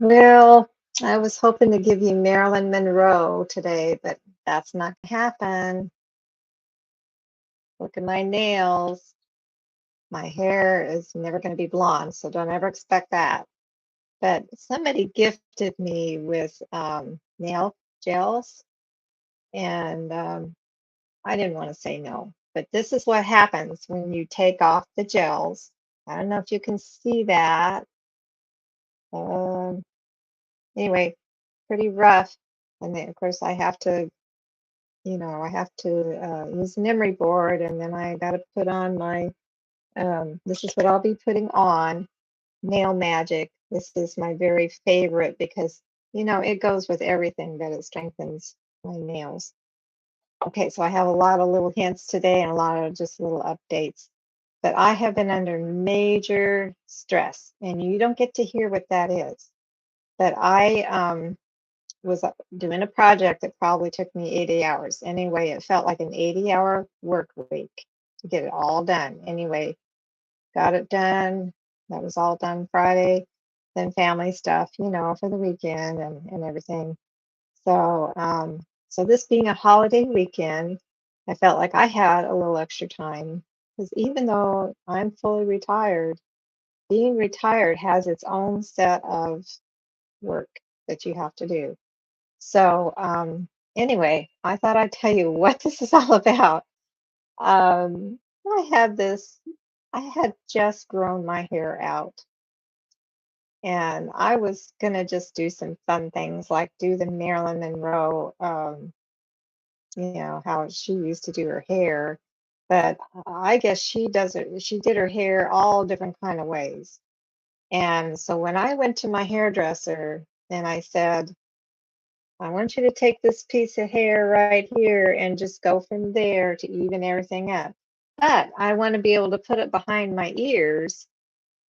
Well, I was hoping to give you Marilyn Monroe today, but that's not gonna happen. Look at my nails. My hair is never going to be blonde, so don't ever expect that. But somebody gifted me with nail gels, and I didn't want to say no. But this is what happens when you take off the gels. I don't know if you can see that. Um, anyway, pretty rough. And then, of course, I have to use an emery board, and then I got to put on this is what I'll be putting on, Nail Magic. This is my very favorite because, it goes with everything that it strengthens my nails. Okay, so I have a lot of little hints today and a lot of just little updates. But I have been under major stress, and you don't get to hear what that is. But I was doing a project that probably took me 80 hours. Anyway, it felt like an 80-hour work week to get it all done. Anyway, got it done. That was all done Friday. Then family stuff, for the weekend and everything. So this being a holiday weekend, I felt like I had a little extra time because even though I'm fully retired, being retired has its own set of work that you have to do. So anyway, I thought I'd tell you what this is all about. Um, I had this, I had just grown my hair out, and I was gonna just do some fun things like do the Marilyn Monroe, how she used to do her hair. But I guess she did her hair all different kind of ways. And so when I went to my hairdresser and I said, I want you to take this piece of hair right here and just go from there to even everything up. But I want to be able to put it behind my ears.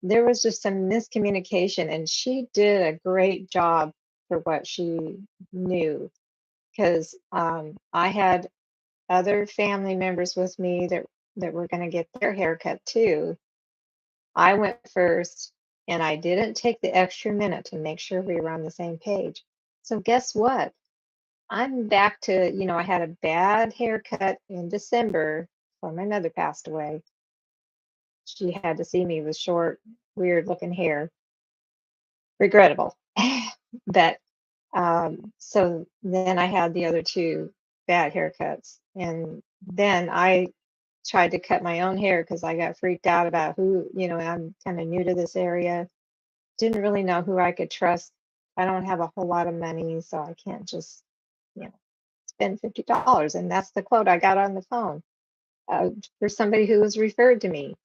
There was just some miscommunication, and she did a great job for what she knew because I had other family members with me that were going to get their hair cut too. I went first, and I didn't take the extra minute to make sure we were on the same page. So guess what? I'm back to, I had a bad haircut in December before my mother passed away. She had to see me with short, weird looking hair. Regrettable. But so then I had the other two bad haircuts. And then I tried to cut my own hair because I got freaked out about I'm kind of new to this area. Didn't really know who I could trust. I don't have a whole lot of money, so I can't just, you know, spend $50. And that's the quote I got on the phone for somebody who was referred to me.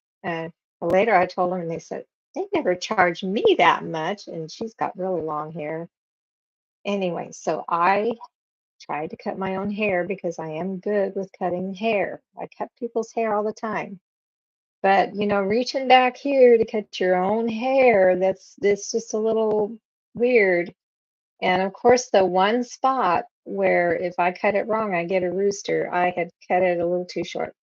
Later I told them, and they said, they never charged me that much. And she's got really long hair. Anyway, so I tried to cut my own hair because I am good with cutting hair. I cut people's hair all the time. But reaching back here to cut your own hair, that's just a little weird. And of course, the one spot where if I cut it wrong, I get a rooster, I had cut it a little too short.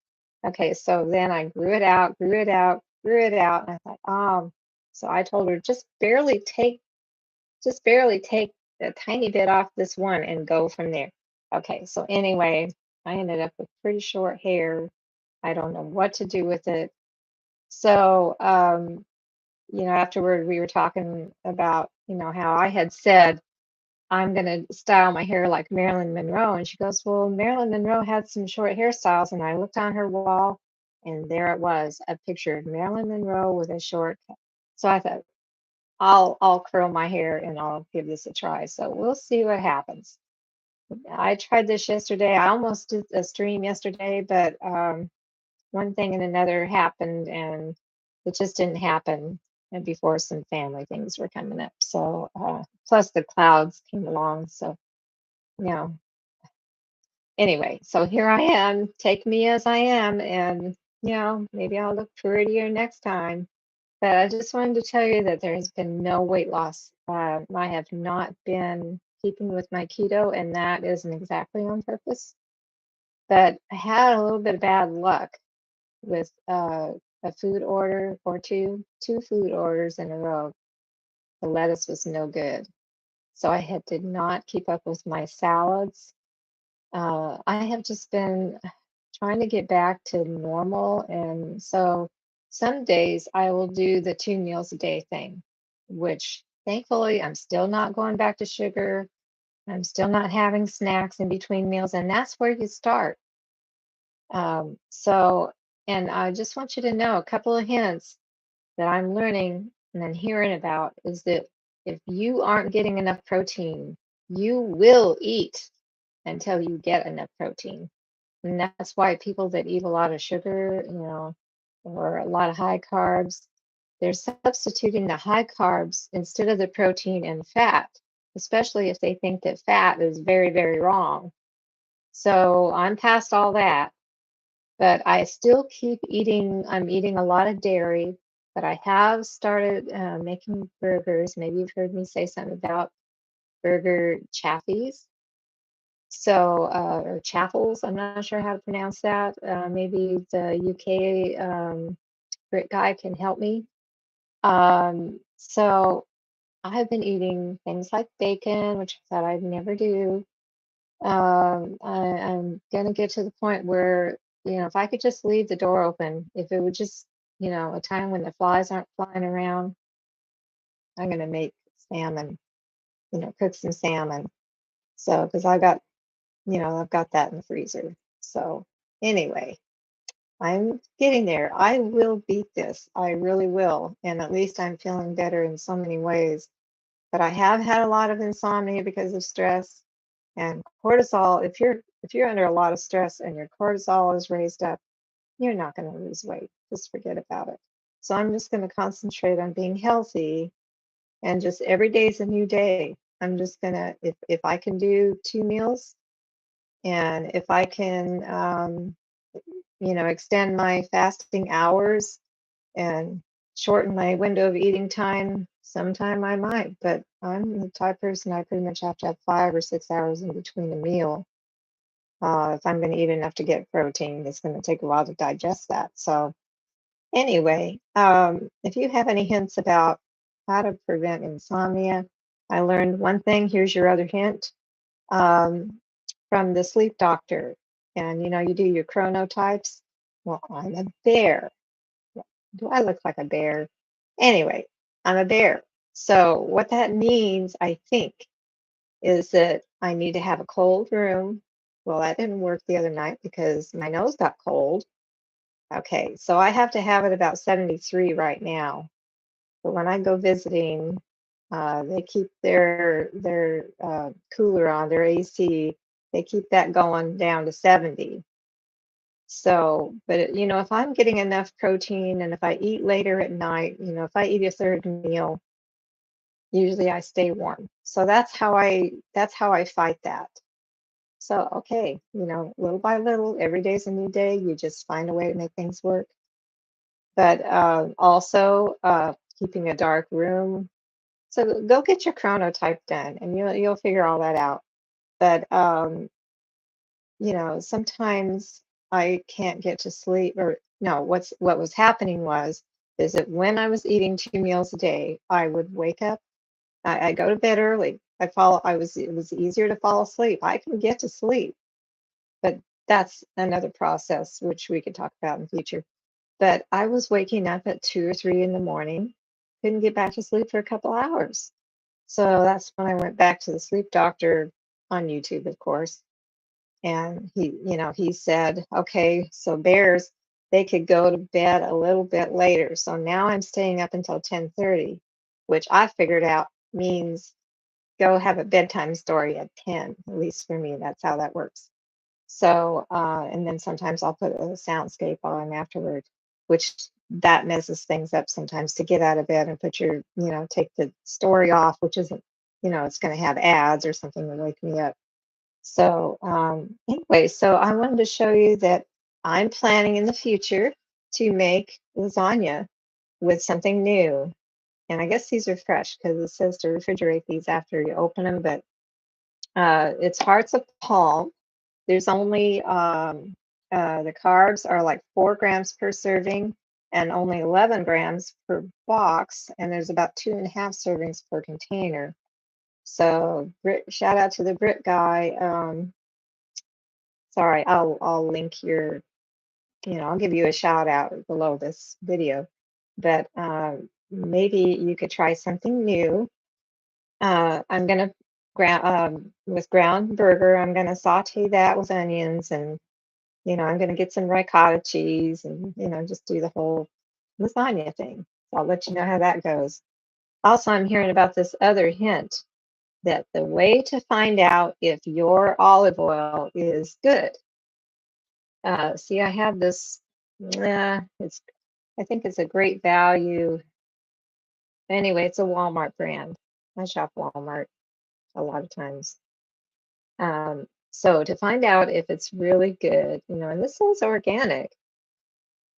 Okay, so then I grew it out, grew it out, grew it out, and I thought, so I told her just barely take a tiny bit off this one and go from there. Okay, so anyway, I ended up with pretty short hair. I don't know what to do with it. So, afterward we were talking about, how I had said I'm going to style my hair like Marilyn Monroe. And she goes, well, Marilyn Monroe had some short hairstyles. And I looked on her wall, and there it was, a picture of Marilyn Monroe with a short cut. So I thought, I'll curl my hair and I'll give this a try. So we'll see what happens. I tried this yesterday. I almost did a stream yesterday, but one thing and another happened, and it just didn't happen. And before some family things were coming up. So plus the clouds came along. So you know, anyway, so here I am. Take me as I am, and maybe I'll look prettier next time. But I just wanted to tell you that there has been no weight loss. I have not been keeping with my keto, and that isn't exactly on purpose. But I had a little bit of bad luck with a food order or two food orders in a row. the lettuce was no good. So did not keep up with my salads. I have just been trying to get back to normal. And so some days I will do the 2 meals a day thing, which thankfully I'm still not going back to sugar. I'm still not having snacks in between meals. And that's where you start. So, and I just want you to know a couple of hints that I'm learning and then hearing about is that if you aren't getting enough protein, you will eat until you get enough protein. And that's why people that eat a lot of sugar, or a lot of high carbs, they're substituting the high carbs instead of the protein and fat, especially if they think that fat is very, very wrong. So I'm past all that, but I still keep eating. I'm eating a lot of dairy, but I have started making burgers. Maybe you've heard me say something about burger chaffies. So, or chaffles, I'm not sure how to pronounce that. Maybe the UK Brit guy can help me. So I've been eating things like bacon, which I thought I'd never do. I'm gonna get to the point where, if I could just leave the door open, if it would just, a time when the flies aren't flying around, I'm gonna make salmon, cook some salmon. So, because I've got that in the freezer. So anyway, I'm getting there. I will beat this. I really will. And at least I'm feeling better in so many ways. But I have had a lot of insomnia because of stress and cortisol. If you're under a lot of stress and your cortisol is raised up, you're not going to lose weight. Just forget about it. So I'm just going to concentrate on being healthy and just every day is a new day. I'm just gonna if I can do 2 meals and if I can extend my fasting hours and shorten my window of eating time, sometime I might, but I'm the type of person I pretty much have to have 5 or 6 hours in between a meal. If I'm going to eat enough to get protein, it's going to take a while to digest that. So anyway, if you have any hints about how to prevent insomnia, I learned one thing. Here's your other hint um, from the sleep doctor. And you do your chronotypes. Well, I'm a bear. Do I look like a bear? Anyway, I'm a bear. So what that means, I think, is that I need to have a cold room. Well, that didn't work the other night because my nose got cold. Okay, so I have to have it about 73 right now. But when I go visiting, they keep their cooler on, their AC. They keep that going down to 70. So, but if I'm getting enough protein and if I eat later at night, if I eat a third meal, usually I stay warm. So that's how I fight that. So, okay, little by little, every day's a new day. You just find a way to make things work. But also keeping a dark room. So go get your chronotype done, and you'll figure all that out. But sometimes I can't get to sleep, or no, what was happening is that when I was eating 2 meals a day, I would wake up, I go to bed early. It was easier to fall asleep. I can get to sleep, but that's another process which we could talk about in the future. But I was waking up at 2 or 3 in the morning, couldn't get back to sleep for a couple hours. So that's when I went back to the sleep doctor on YouTube, of course. And he said, okay, so bears, they could go to bed a little bit later. So now I'm staying up until 10:30, which I figured out means go have a bedtime story at 10. At least for me, that's how that works. So, and then sometimes I'll put a soundscape on afterward, which that messes things up sometimes to get out of bed and take the story off, which isn't, it's going to have ads or something to wake me up. So, anyway, so I wanted to show you that I'm planning in the future to make lasagna with something new. And I guess these are fresh because it says to refrigerate these after you open them, but it's hearts of palm. There's only the carbs are like 4 grams per serving, and only 11 grams per box, and there's about 2.5 servings per container. So shout out to the Brit guy. Sorry, I'll link your, I'll give you a shout out below this video. But maybe you could try something new. I'm gonna with ground burger, I'm gonna saute that with onions, and I'm gonna get some ricotta cheese, and just do the whole lasagna thing. So I'll let you know how that goes. Also, I'm hearing about this other hint that the way to find out if your olive oil is good. See, I have this. I think it's a great value. Anyway, it's a Walmart brand. I shop Walmart a lot of times. So to find out if it's really good, and this is organic.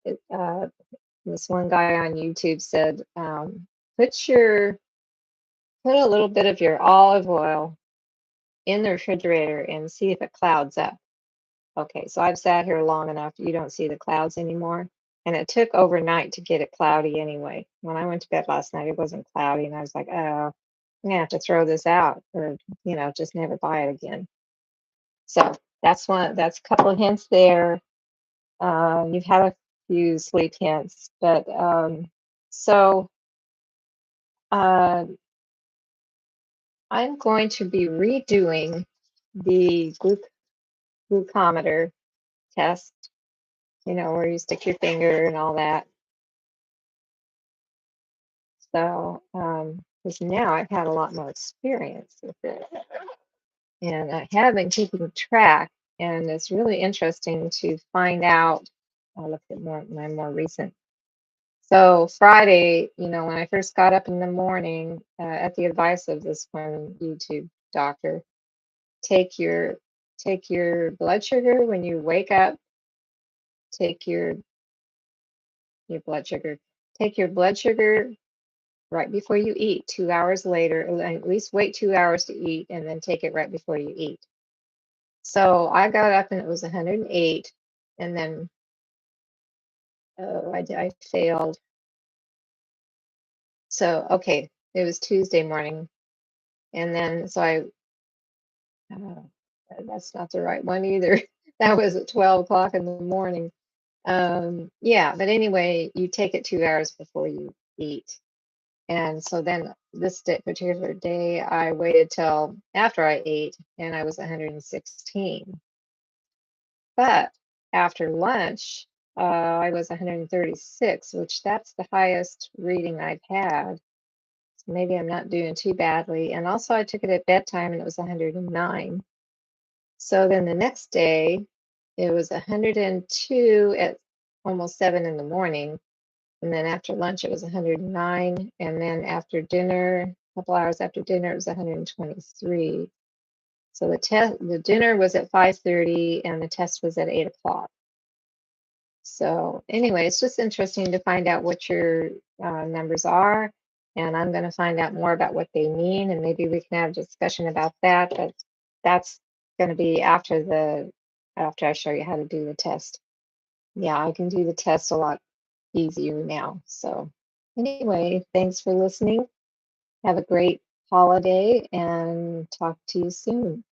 This one guy on YouTube said, put a little bit of your olive oil in the refrigerator and see if it clouds up. Okay, so I've sat here long enough, you don't see the clouds anymore. And it took overnight to get it cloudy anyway. When I went to bed last night, it wasn't cloudy, and I was like, oh, I'm gonna have to throw this out, or just never buy it again. So that's a couple of hints there. You've had a few sleep hints, but so I'm going to be redoing the glucometer test, where you stick your finger and all that. So, because now I've had a lot more experience with it, and I have been keeping track, and it's really interesting to find out. I'll look at my more recent. So Friday, when I first got up in the morning, at the advice of this one YouTube doctor, take your blood sugar when you wake up. Take your blood sugar. Take your blood sugar right before you eat. 2 hours later, at least wait 2 hours to eat, and then take it right before you eat. So I got up and it was 108, and then I failed. So okay, it was Tuesday morning, and then that's not the right one either. That was at 12 o'clock in the morning. Yeah, but anyway, you take it 2 hours before you eat. And so then this particular day, I waited till after I ate, and I was 116. But after lunch, I was 136, which that's the highest reading I've had. So maybe I'm not doing too badly. And also, I took it at bedtime, and it was 109. So then the next day, it was 102 at almost 7 in the morning. And then after lunch, it was 109. And then after dinner, a couple hours after dinner, it was 123. So the dinner was at 5:30, and the test was at 8 o'clock. So anyway, it's just interesting to find out what your numbers are. And I'm going to find out more about what they mean, and maybe we can have a discussion about that. But that's going to be after I show you how to do the test. Yeah, I can do the test a lot easier now. So anyway, thanks for listening. Have a great holiday, and talk to you soon.